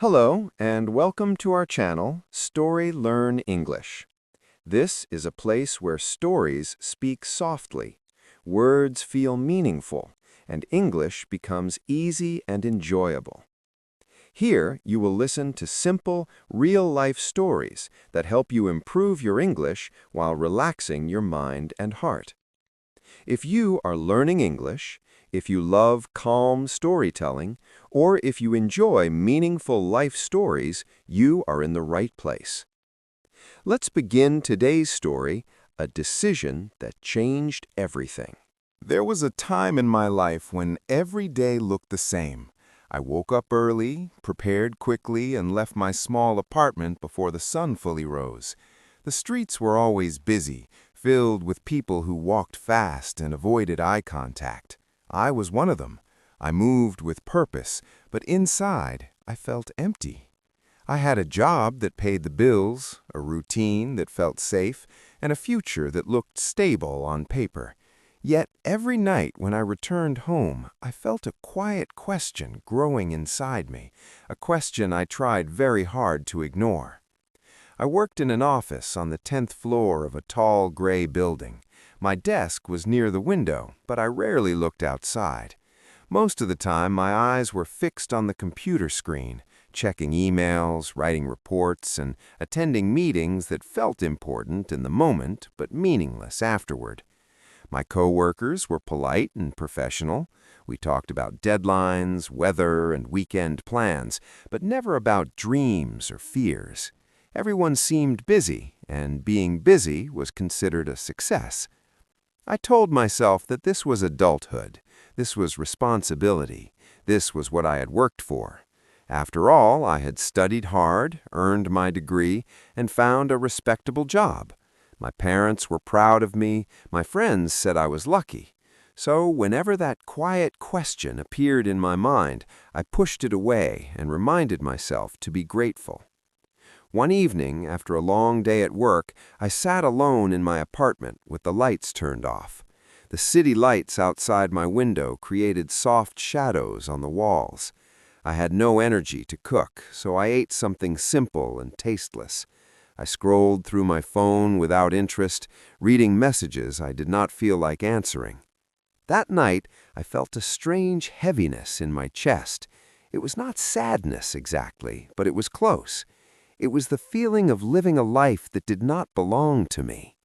Hello, and welcome to our channel, StoryLearn English. This is a place where stories speak softly, words feel meaningful, and English becomes easy and enjoyable. Here, you will listen to simple, real-life stories that help you improve your English while relaxing your mind and heart. If you are learning English, if you love calm storytelling, or if you enjoy meaningful life stories, you are in the right place. Let's begin today's story, A Decision That Changed Everything. There was a time in my life when every day looked the same. I woke up early, prepared quickly, and left my small apartment before the sun fully rose. The streets were always busy, filled with people who walked fast and avoided eye contact. I was one of them. I moved with purpose, but inside I felt empty. I had a job that paid the bills, a routine that felt safe, and a future that looked stable on paper. Yet every night when I returned home, I felt a quiet question growing inside me, a question I tried very hard to ignore. I worked in an office on the 10th floor of a tall gray building. My desk was near the window, but I rarely looked outside. Most of the time, my eyes were fixed on the computer screen, checking emails, writing reports, and attending meetings that felt important in the moment but meaningless afterward. My coworkers were polite and professional. We talked about deadlines, weather, and weekend plans, but never about dreams or fears. Everyone seemed busy, and being busy was considered a success. I told myself that this was adulthood, this was responsibility, this was what I had worked for. After all, I had studied hard, earned my degree, and found a respectable job. My parents were proud of me, my friends said I was lucky. So whenever that quiet question appeared in my mind, I pushed it away and reminded myself to be grateful. One evening, after a long day at work, I sat alone in my apartment with the lights turned off. The city lights outside my window created soft shadows on the walls. I had no energy to cook, so I ate something simple and tasteless. I scrolled through my phone without interest, reading messages I did not feel like answering. That night, I felt a strange heaviness in my chest. It was not sadness exactly, but it was close. It was the feeling of living a life that did not belong to me.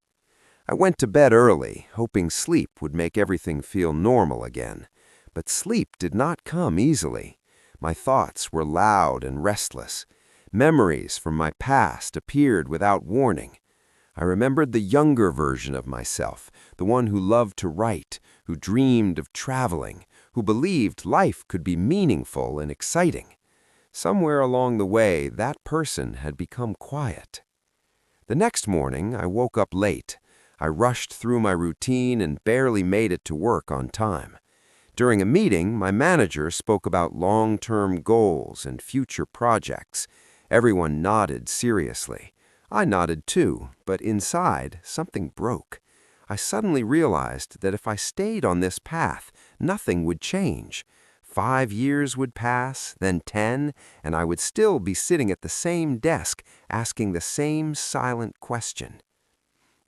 I went to bed early, hoping sleep would make everything feel normal again. But sleep did not come easily. My thoughts were loud and restless. Memories from my past appeared without warning. I remembered the younger version of myself, the one who loved to write, who dreamed of traveling, who believed life could be meaningful and exciting. Somewhere along the way, that person had become quiet. The next morning, I woke up late. I rushed through my routine and barely made it to work on time. During a meeting, my manager spoke about long-term goals and future projects. Everyone nodded seriously. I nodded too, but inside, something broke. I suddenly realized that if I stayed on this path, nothing would change. 5 years would pass, then 10, and I would still be sitting at the same desk, asking the same silent question.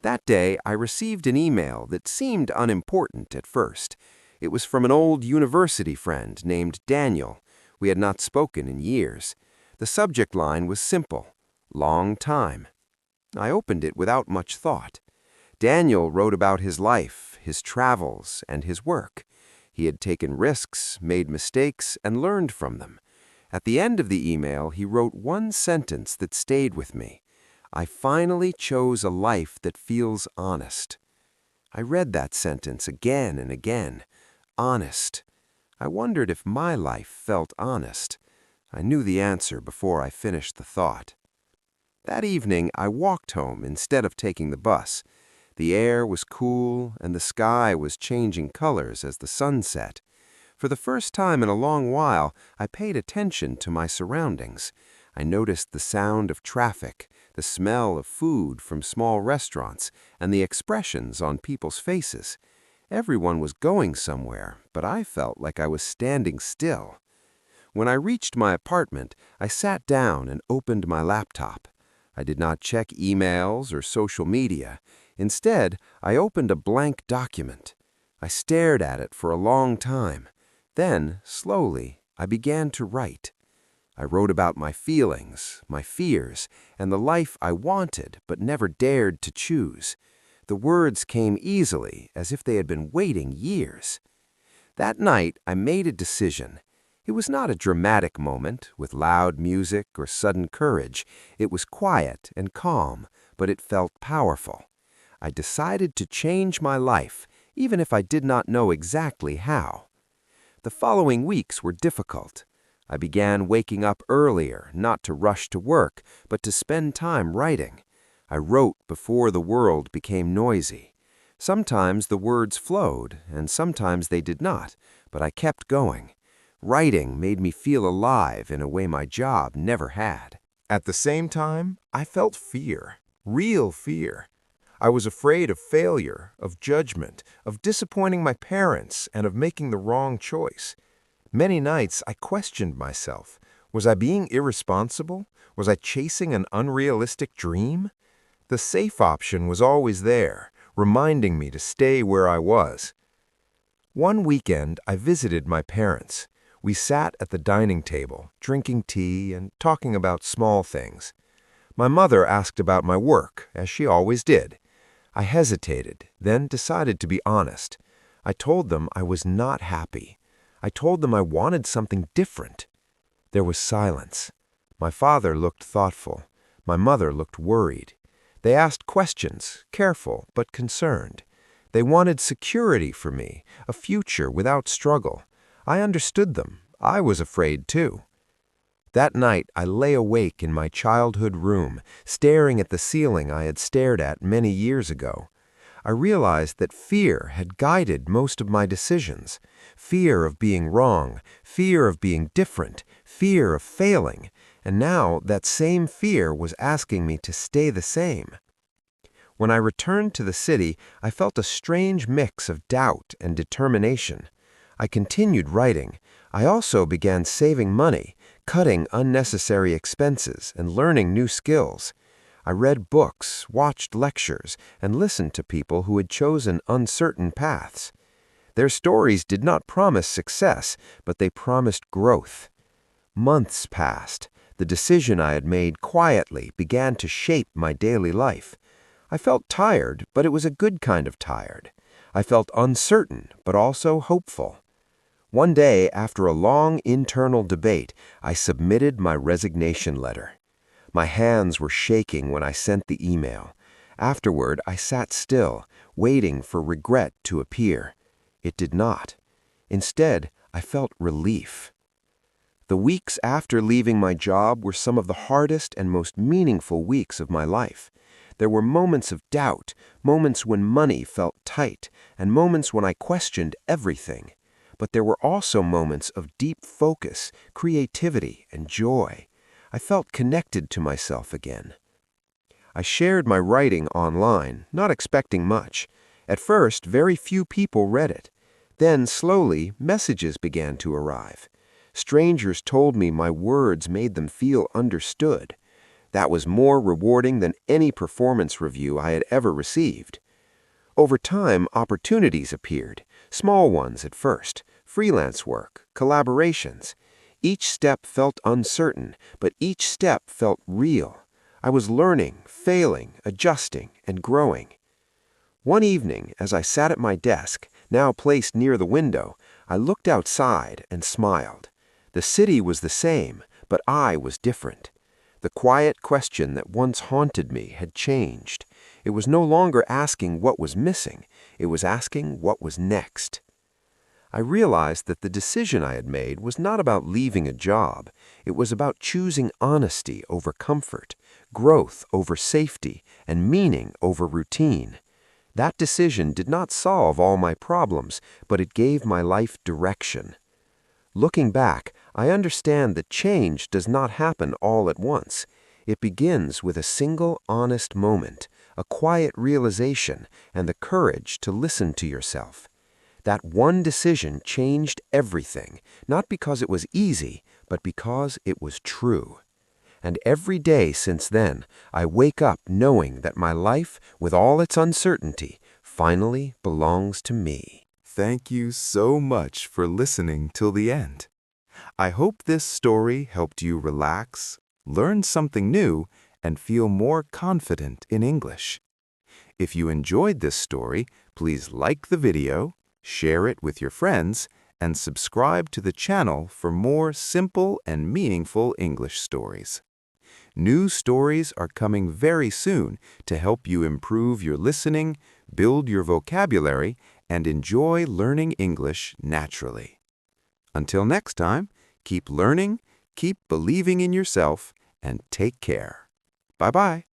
That day, I received an email that seemed unimportant at first. It was from an old university friend named Daniel. We had not spoken in years. The subject line was simple: long time. I opened it without much thought. Daniel wrote about his life, his travels, and his work. He had taken risks, made mistakes, and learned from them. At the end of the email, he wrote one sentence that stayed with me. I finally chose a life that feels honest. I read that sentence again and again. Honest. I wondered if my life felt honest. I knew the answer before I finished the thought. That evening, I walked home instead of taking the bus. The air was cool, and the sky was changing colors as the sun set. For the first time in a long while, I paid attention to my surroundings. I noticed the sound of traffic, the smell of food from small restaurants, and the expressions on people's faces. Everyone was going somewhere, but I felt like I was standing still. When I reached my apartment, I sat down and opened my laptop. I did not check emails or social media. Instead, I opened a blank document. I stared at it for a long time. Then, slowly, I began to write. I wrote about my feelings, my fears, and the life I wanted but never dared to choose. The words came easily, as if they had been waiting years. That night, I made a decision. It was not a dramatic moment with loud music or sudden courage. It was quiet and calm, but it felt powerful. I decided to change my life, even if I did not know exactly how. The following weeks were difficult. I began waking up earlier, not to rush to work, but to spend time writing. I wrote before the world became noisy. Sometimes the words flowed, and sometimes they did not, but I kept going. Writing made me feel alive in a way my job never had. At the same time, I felt fear, real fear. I was afraid of failure, of judgment, of disappointing my parents, and of making the wrong choice. Many nights I questioned myself. Was I being irresponsible? Was I chasing an unrealistic dream? The safe option was always there, reminding me to stay where I was. One weekend, I visited my parents. We sat at the dining table, drinking tea and talking about small things. My mother asked about my work, as she always did. I hesitated, then decided to be honest. I told them I was not happy. I told them I wanted something different. There was silence. My father looked thoughtful. My mother looked worried. They asked questions, careful but concerned. They wanted security for me, a future without struggle. I understood them. I was afraid too. That night, I lay awake in my childhood room, staring at the ceiling I had stared at many years ago. I realized that fear had guided most of my decisions. Fear of being wrong, fear of being different, fear of failing, and now that same fear was asking me to stay the same. When I returned to the city, I felt a strange mix of doubt and determination. I continued writing. I also began saving money, cutting unnecessary expenses, and learning new skills. I read books, watched lectures, and listened to people who had chosen uncertain paths. Their stories did not promise success, but they promised growth. Months passed. The decision I had made quietly began to shape my daily life. I felt tired, but it was a good kind of tired. I felt uncertain, but also hopeful. One day, after a long internal debate, I submitted my resignation letter. My hands were shaking when I sent the email. Afterward, I sat still, waiting for regret to appear. It did not. Instead, I felt relief. The weeks after leaving my job were some of the hardest and most meaningful weeks of my life. There were moments of doubt, moments when money felt tight, and moments when I questioned everything. But there were also moments of deep focus, creativity, and joy. I felt connected to myself again. I shared my writing online, not expecting much. At first, very few people read it. Then, slowly, messages began to arrive. Strangers told me my words made them feel understood. That was more rewarding than any performance review I had ever received. Over time, opportunities appeared, small ones at first, freelance work, collaborations. Each step felt uncertain, but each step felt real. I was learning, failing, adjusting, and growing. One evening, as I sat at my desk, now placed near the window, I looked outside and smiled. The city was the same, but I was different. The quiet question that once haunted me had changed. It was no longer asking what was missing. It was asking what was next. I realized that the decision I had made was not about leaving a job. It was about choosing honesty over comfort, growth over safety, and meaning over routine. That decision did not solve all my problems, but it gave my life direction. Looking back, I understand that change does not happen all at once. It begins with a single honest moment, a quiet realization, and the courage to listen to yourself. That one decision changed everything, not because it was easy, but because it was true. And every day since then, I wake up knowing that my life, with all its uncertainty, finally belongs to me. Thank you so much for listening till the end. I hope this story helped you relax, learn something new, and feel more confident in English. If you enjoyed this story, please like the video, share it with your friends, and subscribe to the channel for more simple and meaningful English stories. New stories are coming very soon to help you improve your listening, build your vocabulary, and enjoy learning English naturally. Until next time, keep learning, keep believing in yourself, and take care. Bye-bye.